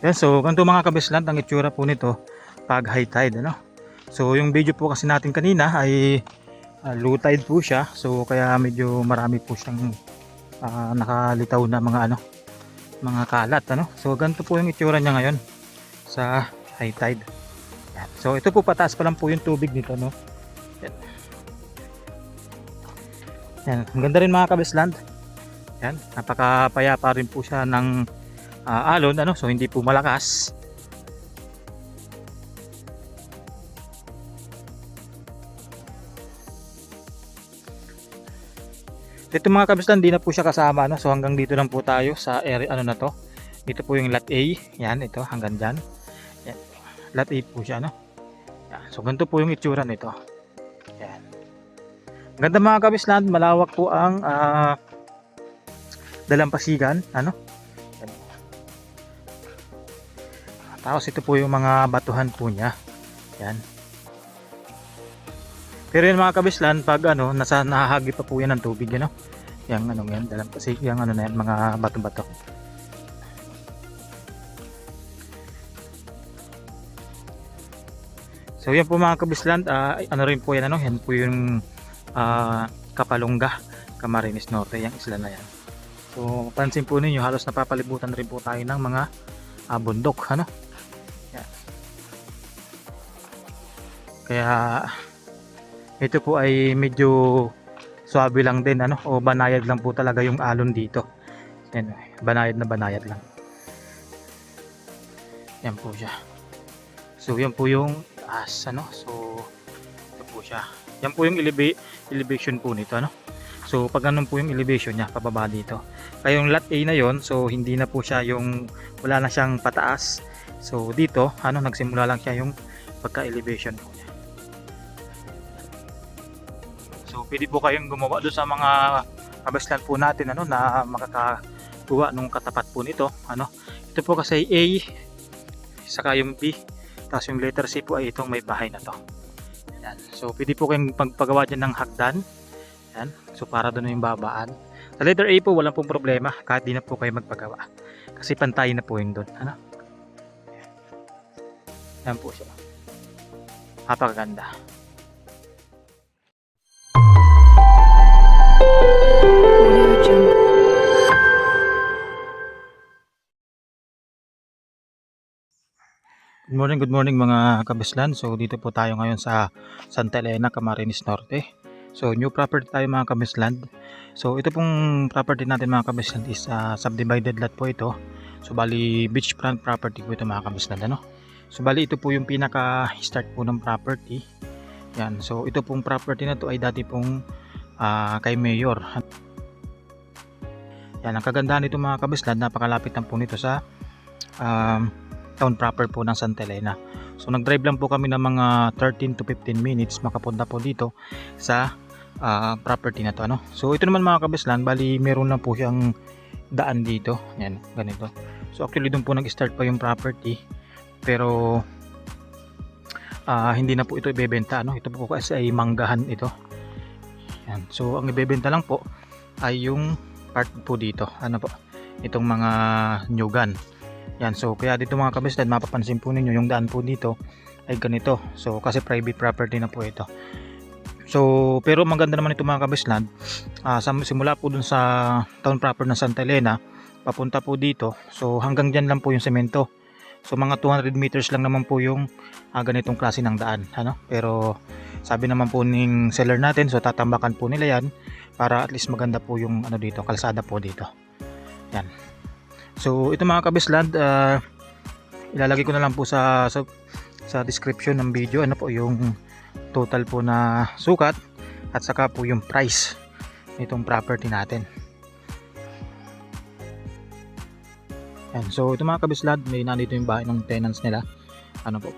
Yan, so ganito mga kabisland ang itsura po nito pag high tide, ano. So yung video po kasi natin kanina ay low tide po siya. So kaya medyo marami po siyang nakalitaw na mga mga kalat, ano. So ganito po yung itsura niya ngayon sa high tide. Yan. So ito po pataas pa lang po yung tubig nito, no. Yan. Yan. Ang ganda rin mga kabisland. Yan, napakapayapa rin po siya ng alon, ano. So hindi po malakas. Ito mga kabislan, di na po siya kasama, no? So hanggang dito lang po tayo sa area na to. Dito po yung lot A. Yan, ito hanggang diyan. Yan. Lot A po siya, no? Yan. So ganito po yung itsura nito. Yan. Ganda mga kabislan, malawak po ang dalampasigan, ano? Yan. Tapos ito po yung mga batuhan po niya. Yan. Pero yun mga kabislan, pag nasa nahahagi pa po yan ng tubig, Yang yan, dalampasig, yung na yan, mga bato-bato. So yan po mga kabislan, rin po yan, yan po yung Kapalongga, Camarines Norte, yung isla na yan. So pansin po ninyo, halos napapalibutan rin po tayo ng mga bundok, ano? Yan. Kaya ito po ay medyo swabe lang din, o banayad lang po talaga yung alon dito. Yan, banayad na banayad lang. Yan po siya. So yan po yung taas, so ito po siya. Yan po yung elevation po nito, So pag ganun po yung elevation niya pababa dito. Kaya yung lot A na yon, so hindi na po siya yung wala na siyang pataas. So dito nagsimula lang siya yung pagka-elevation po niya. So pwede po kayong gumawa doon sa mga kabislan po natin na makakakuha nung katapat po nito, Ito po kasi A, saka yung B, tapos yung letter C po ay itong may bahay na to. Yan. So pwede po kayong pagpagawa dyan ng hagdan. Yan. So para doon yung babaan. Sa letter A po walang pong problema kahit di na po kayo magpagawa. Kasi pantay na po yun doon. Yan po siya. Napakaganda. Good morning mga kabislan. So dito po tayo ngayon sa Santa Elena, Camarines Norte. So new property tayo mga kabislan. So ito pong property natin mga kabislan is subdivided lot po ito. So bali beachfront property po ito mga kabislan, So bali ito po yung pinaka start po ng property. Yan. So ito pong property na to ay dati pong kay Mayor. Yan, ang kagandahan nito mga kabislan, napakalapit lang po nito sa town proper po ng Santa Elena. So nag-drive lang po kami ng mga 13 to 15 minutes makapunta po dito sa property na to, So ito naman mga kabislan, bali meron lang po siyang daan dito. Yan, ganito. So actually doon po nag-start pa yung property. Pero hindi na po ito ibebenta, Ito po kasi ay manggahan ito. Yan. So ang ibebenta lang po ay yung part po dito, po, itong mga nyugan. Yan, so kaya dito mga kabislan, mapapansin po ninyo yung daan po dito ay ganito. So kasi private property na po ito. So pero maganda naman ito mga kabislan, simula po dun sa town proper ng Santa Elena papunta po dito. So hanggang dyan lang po yung semento. So mga 200 meters lang naman po yung ganitong klase ng daan, Pero sabi naman po ng seller natin, so tatambakan po nila yan para at least maganda po yung dito, kalsada po dito. Yan. So ito mga kabislan, ilalagay ko na lang po sa description ng video po yung total po na sukat at saka po yung price nitong property natin. Yan. So ito mga kabislan, may nandito yung bahay ng tenants nila,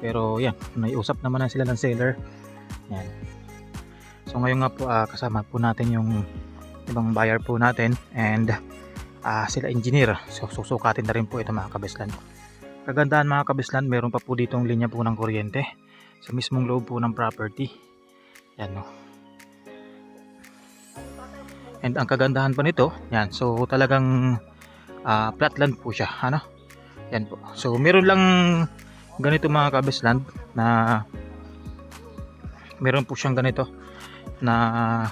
pero yan, may usap naman na sila ng seller. Yan. So ngayon nga po kasama po natin yung ibang buyer po natin and sila engineer. So susukatin na rin po ito mga kabislan. Kagandahan mga kabislan, meron pa po ditong linya po ng kuryente sa mismong loob po ng property. Yan, And ang kagandahan pa nito, yan, so talagang flatland po siya, Yan po. So meron lang ganito mga kabisland na meron po siyang ganito na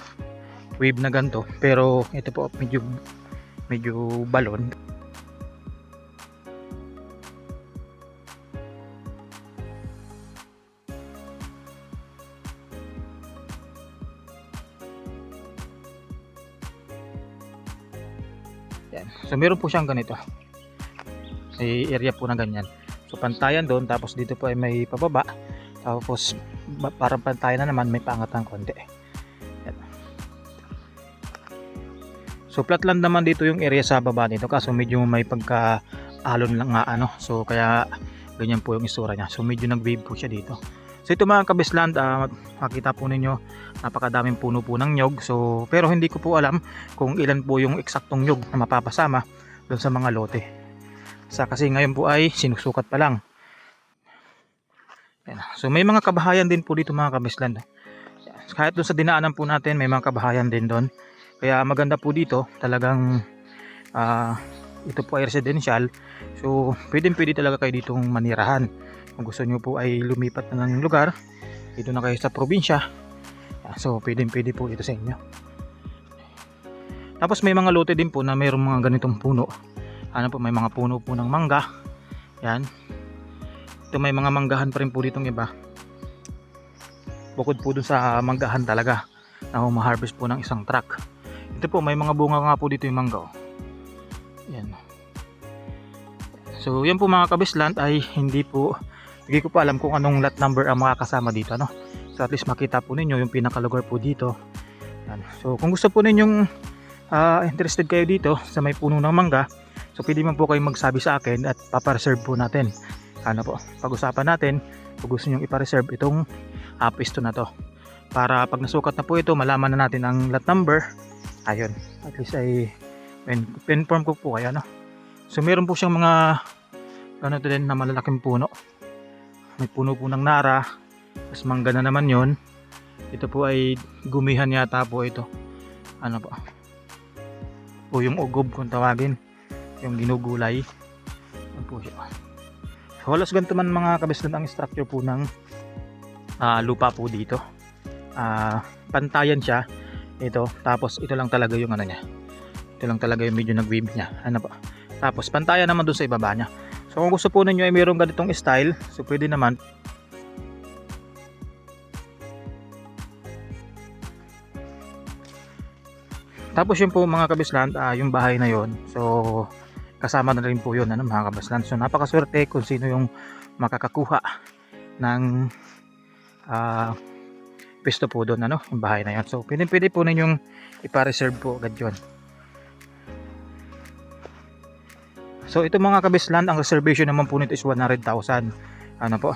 wave na ganito, pero ito po medyo balon. Yan. So meron po siyang ganito. May area po na ganyan. So pantayan doon, tapos dito po ay may pababa. Tapos parang pantayan na naman, may paangat ng konti. Yan. So flatland naman dito yung area sa baba nito, kaso medyo may pagka-alon lang nga ano. So kaya ganyan po yung isura niya. So medyo nag-wave po siya dito. So ito mga kabisland, makita po ninyo napakadaming puno po ng nyog. So pero hindi ko po alam kung ilan po yung eksaktong nyog na mapapasama doon sa mga lote. Kasi ngayon po ay sinusukat pa lang. Yan. So may mga kabahayan din po dito mga kabisland. Kahit doon sa dinaanan po natin may mga kabahayan din doon. Kaya maganda po dito, talagang ito po ay residential. So pwede talaga kayo ditong manirahan. Kung gusto nyo po ay lumipat na ng lugar, dito na kayo sa probinsya, so pwede po ito sa inyo. Tapos may mga lote din po na mayroong mga ganitong puno. May mga puno po ng mangga. Yan. Ito may mga manggahan pa rin po ditong iba. Bukod po dun sa manggahan talaga na humaharvest po ng isang truck. Ito po may mga bunga nga po dito yung mangga. Yan. So yan po mga kabisland ay hindi ko pa alam kung anong lot number ang makakasama dito, no? So at least makita po ninyo yung pinakalugar po dito. Yan. So kung gusto po ninyong interested kayo dito sa may puno ng mangga, so pwede man po kayong magsabi sa akin at papareserve po natin. Pag-usapan natin kung gusto nyong ipareserve itong pisto na to. Para pag nasukat na po ito, malaman na natin ang lot number. Ayun, at least ay inform ko po kayo, no? So meron po siyang mga ganito din na malalaking puno. May puno po ng nara, tapos mangga na naman yon. Ito po ay gumihan yata po ito. O yung ugob kung tawagin, yung ginugulay. Po siya. So halos ganito man mga kabisland ang structure po ng lupa po dito. Pantayan siya ito, tapos ito lang talaga yung niya. Ito lang talaga yung medyo nag-wave niya. Tapos pantayan naman doon sa ibaba niya. So kung gusto po ninyo ay mayroong ganitong style, so pwede naman. Tapos yun po mga kabisland, yung bahay na yon, so kasama na rin po yun mga kabisland. So napakaswerte kung sino yung makakakuha ng pwesto po doon, yung bahay na yon. So pwede po ninyong ipa-reserve po agad yun. So ito mga kabisland, ang reservation naman po nito is 100,000.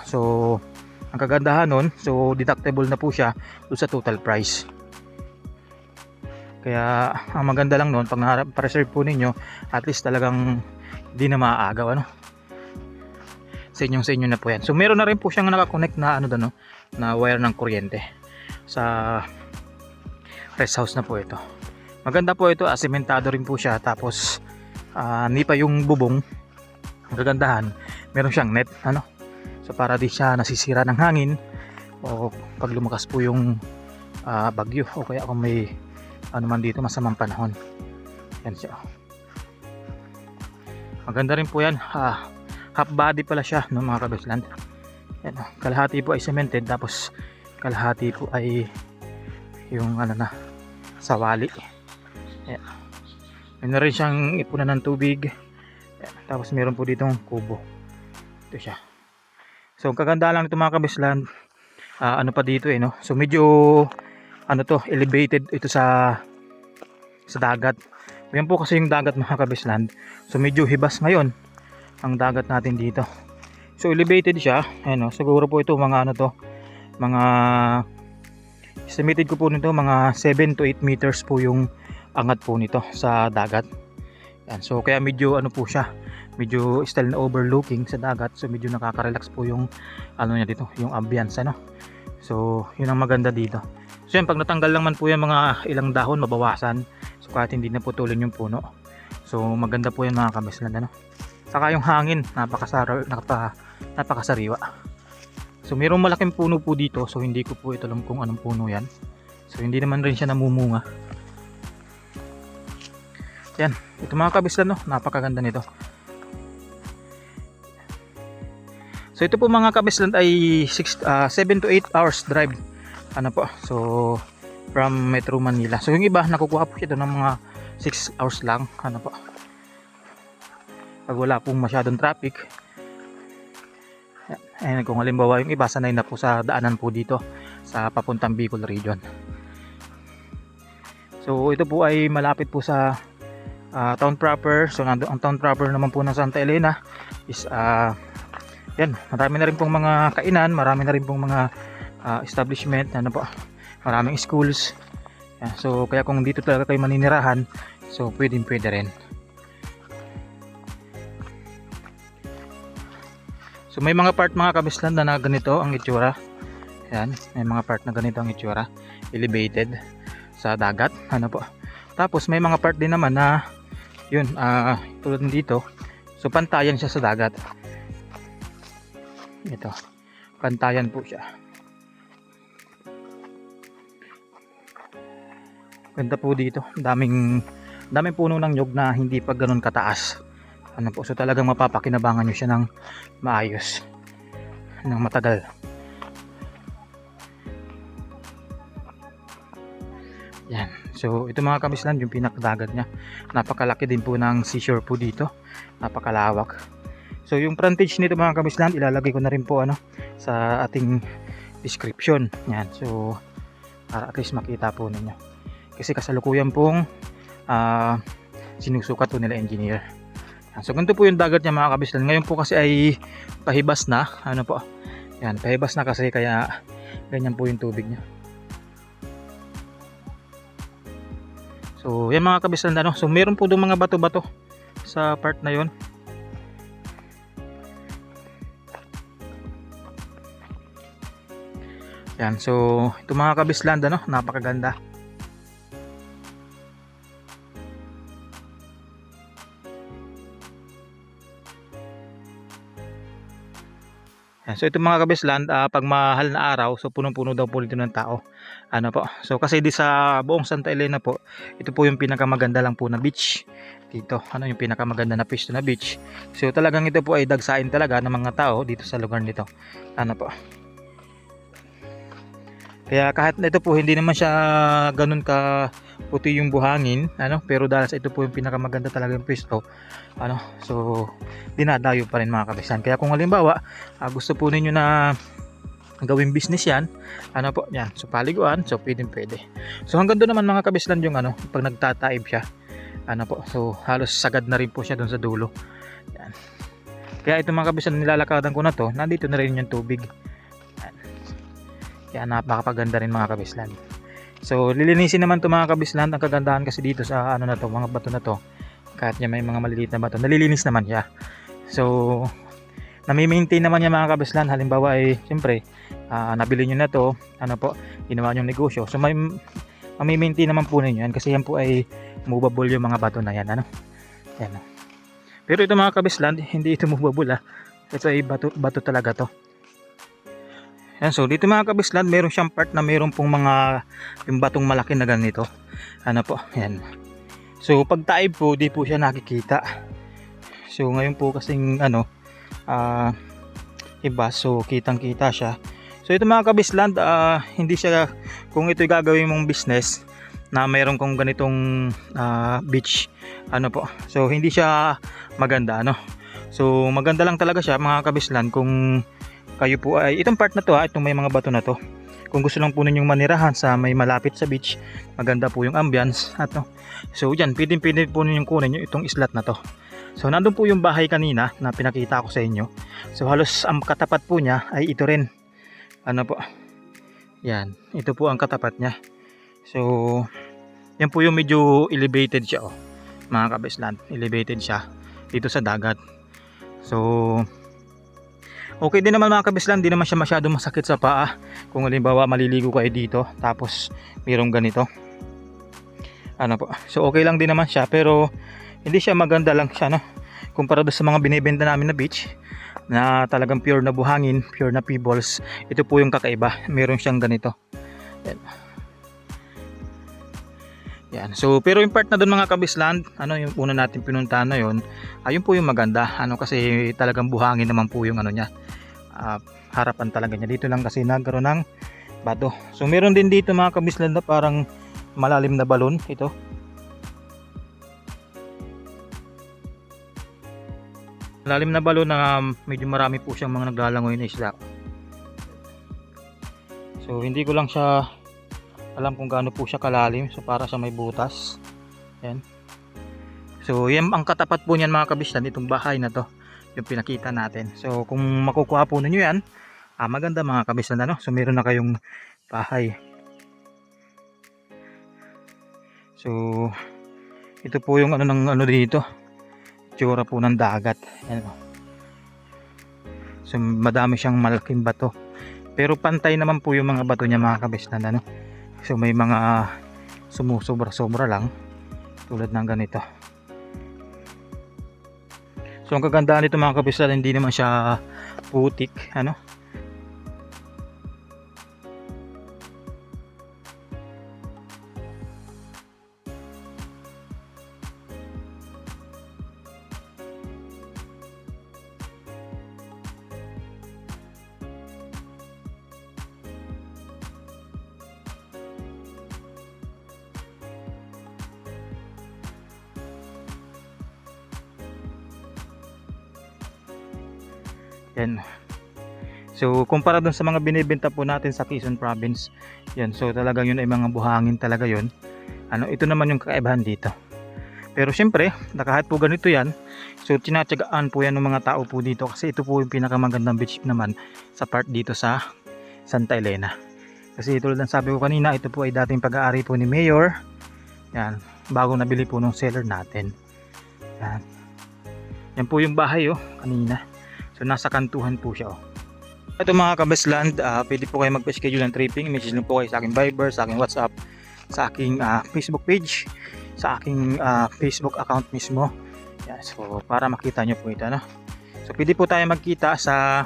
So ang kagandahan nun, so deductible na po siya doon sa total price. Kaya ang maganda lang nun, pag na-reserve po ninyo, at least talagang hindi na maaagaw, sa inyo na po yan. So meron na rin po siyang nakakonect na na wire ng kuryente sa rest house na po ito. Maganda po ito, asementado rin po siya, tapos nipa yung bubong. Ang kagandahan, meron siyang net, so para di siya nasisira ng hangin o pag lumakas po yung bagyo, o kaya kung may man dito masamang panahon. Yan siya. Maganda rin po yan. Half body pala siya, mga kabisland. Yan, kalahati po ay cemented, tapos kalahati po ay yung sawali. Yan. Meron rin siyang ipunan ng tubig. Yan. Tapos meron po ditong kubo. Ito siya. So ang kaganda lang nito mga kabisland, pa dito So medyo elevated ito sa dagat. Yan po kasi yung dagat mga kabisland. So medyo hibas ngayon ang dagat natin dito. So elevated siya. Siguro po ito mga mga estimated ko po nito mga 7 to 8 meters po yung angat po nito sa dagat. Yan. So kaya medyo po siya, medyo style na overlooking sa dagat. So medyo nakaka-relax po yung niya dito, yung ambience So yun ang maganda dito. So yan, pag natanggal lang man po yung mga ilang dahon, mabawasan. So kahit hindi na putulin yung puno. So maganda po yan mga kabisland. Saka yung hangin, napakasariwa. So mayroong malaking puno po dito, so hindi ko po ito alam kung anong puno yan. So hindi naman rin siya namumunga. Yan, ito mga kabislan, no, napakaganda nito. So ito po mga kabislan ay 7 to 8 hours drive. Ano po? So from Metro Manila. So yung iba nakukuha po ito ng mga 6 hours lang. Ano po? Pag wala pong masyadong traffic. Ayan, kung halimbawa yung iba sanay na po sa daanan po dito sa papuntang Bicol region. So ito po ay malapit po sa town proper. So ang town proper naman po ng Santa Elena is yan, marami na rin pong mga kainan, marami na rin pong mga establishment, ano po, maraming schools. Yan, so kaya kung dito talaga kayo maninirahan, so pwede rin. So may mga part mga kabislan na ganito ang itsura. Yan, may mga part na ganito ang itsura, elevated sa dagat, ano po. Tapos may mga part din naman na yun, tulad dito, so pantayan siya sa dagat. Ito, pantayan po siya. Ganda po dito, daming puno ng nyug na hindi pa ganun kataas. Ano po, so talagang mapapakinabangan nyo siya ng maayos, ng matagal. Yan, so ito mga kabislan yung pinakadagat nya. Napakalaki din po ng seashore po dito, napakalawak. So yung frontage nito mga kabislan, ilalagay ko na rin po sa ating description. Yan, so para at least makita po ninyo. Kasi kasalukuyan pong sinusukat po nila engineer. Yan, so ganito po yung dagat niya mga kabislan. Ngayon po kasi ay pahibas na, ano po. Yan, pahibas na kasi kaya ganyan po yung tubig niya. So yan mga kabislan, so meron po doon mga bato-bato sa part na yon. Yan, so ito mga kabislan, napakaganda. Yan, so ito mga kabislan, pag mahal na araw, so punong-puno daw po dito ng tao. Ano po? So kasi di sa buong Santa Elena po, ito po yung pinakamaganda lang po na beach. Dito, yung pinakamaganda na pwesto na beach. So talagang ito po ay dagsain talaga ng mga tao dito sa lugar nito. Ano po? Kaya kahit ito po hindi naman siya ganun ka puti yung buhangin, pero dahil sa ito po yung pinakamaganda talaga yung pwesto, so dinadayo pa rin mga kabislan. Kaya kung halimbawa gusto po ninyo na gawing business yan, yan, so paliguan, so pwede. So hanggang doon naman mga kabislan yung pag nagtataib siya, so halos sagad na rin po siya doon sa dulo. Yan. Kaya ito mga kabislan, nilalakadan ko na to, nandito na rin yung tubig. Kaya napakapaganda rin mga kabislan. So lilinisin naman to mga kabislan. Ang kagandahan kasi dito sa mga bato na to, kahit niya may mga maliliit na bato, nalilinis naman siya. So nami-maintain naman niya mga kabislan. Halimbawa ay siyempre nabili niyo na to, ginawa niyong negosyo, so may mami-maintain naman po ninyo yan, kasi yan po ay movable yung mga bato na yan. Yan. Pero ito mga kabislan, hindi ito movable ito ay bato talaga to. Yan, so dito mga kabislan, meron siyang part na meron pong mga yung batong malaki na ganito. Yan. So pag taib po, di po siya nakikita. So ngayon po kasing iba, so kitang kita siya. So ito mga kabislan, hindi siya, kung ito gagawin mong business na meron kong ganitong beach, so hindi siya maganda, So maganda lang talaga siya mga kabislan kung kayo po ay itong part na to, itong may mga bato na to, kung gusto lang po ninyong manirahan sa may malapit sa beach, maganda po yung ambience so yan, pwede po ninyong kunin itong islat na to. So nandun po yung bahay kanina na pinakita ko sa inyo, so halos ang katapat po niya ay ito rin. Yan, ito po ang katapat niya. So yan po yung medyo elevated siya mga kabislan, elevated siya dito sa dagat. So okay din naman mga kabislan, di naman siya masyado masakit sa paa. Kung halimbawa maliligo kayo dito tapos mayroong ganito, so okay lang din naman siya, pero hindi siya maganda lang siya kumpara doon sa mga binibenta namin na beach na talagang pure na buhangin, pure na pebbles, ito po yung kakaiba. Meron siyang ganito. Yan. Yan. So pero yung part na doon mga kabisland, yung una natin pinuntahan na yon, ayun po yung maganda. Kasi talagang buhangin naman po yung niya. Harapan talaga niya. Dito lang kasi nagkaroon ng bato. So meron din dito mga kabisland na parang malalim na balon ito. Malalim na balon na medyo marami po siyang mga naglalangoy na isda. So hindi ko lang siya alam kung gaano po siya kalalim, so para sa may butas. Yan. So yan ang katapat po niyan mga kabislan, itong bahay na to, yung pinakita natin. So kung makukuha po ninyo yan, maganda mga kabislan, so meron na kayong bahay. So ito po yung dito, tsura po ng dagat. Yan. So madami siyang malaking bato, pero pantay naman po yung mga bato niya mga kabislan. So may mga sumusobra-sobra lang tulad ng ganito. So ang kagandahan nito mga kabislan, hindi naman siya putik, Yan. So kumpara dun sa mga binibenta po natin sa Quezon Province, yan, so talagang yun ay mga buhangin talaga yun. Ito naman yung kakaibahan dito. Pero syempre, kahit po ganito yan, so tinatyagaan po yan ng mga tao po dito kasi ito po yung pinakamagandang beach naman sa part dito sa Santa Elena. Kasi tulad ng sabi ko kanina, ito po ay dating pag-aari po ni Mayor. Yan, bagong nabili po ng seller natin. Yan. Yan po yung bahay kanina. So nasa kantuhan po siya. Ito mga kabisland, pwede po kayo mag-schedule ng tripping. Message lang po kayo sa aking Viber, sa aking WhatsApp, sa aking Facebook page, sa aking Facebook account mismo. Yan, so para makita nyo po ito. So pwede po tayo magkita sa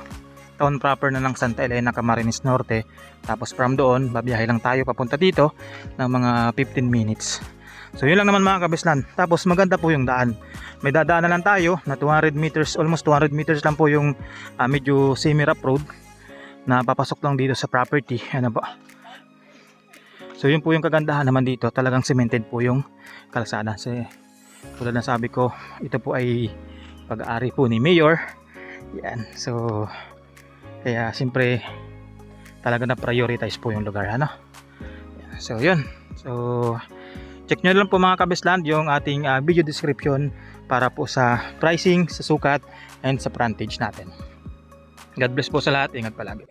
town proper na ng Santa Elena, Camarines Norte. Tapos from doon, babiyahe lang tayo papunta dito ng mga 15 minutes. So yun lang naman mga kabislan. Tapos maganda po yung daan. May dadaan na lang tayo na 200 meters, almost 200 meters lang po yung medyo semi-rough road na papasok lang dito sa property. So yun po yung kagandahan naman dito. Talagang cemented po yung kalsada. So, tulad na sabi ko, ito po ay pag-aari po ni Mayor. Yan. So kaya siyempre talaga na prioritize po yung lugar. So yun. So check nyo lang po mga kabisland yung ating video description para po sa pricing, sa sukat, and sa frontage natin. God bless po sa lahat. Ingat palagi.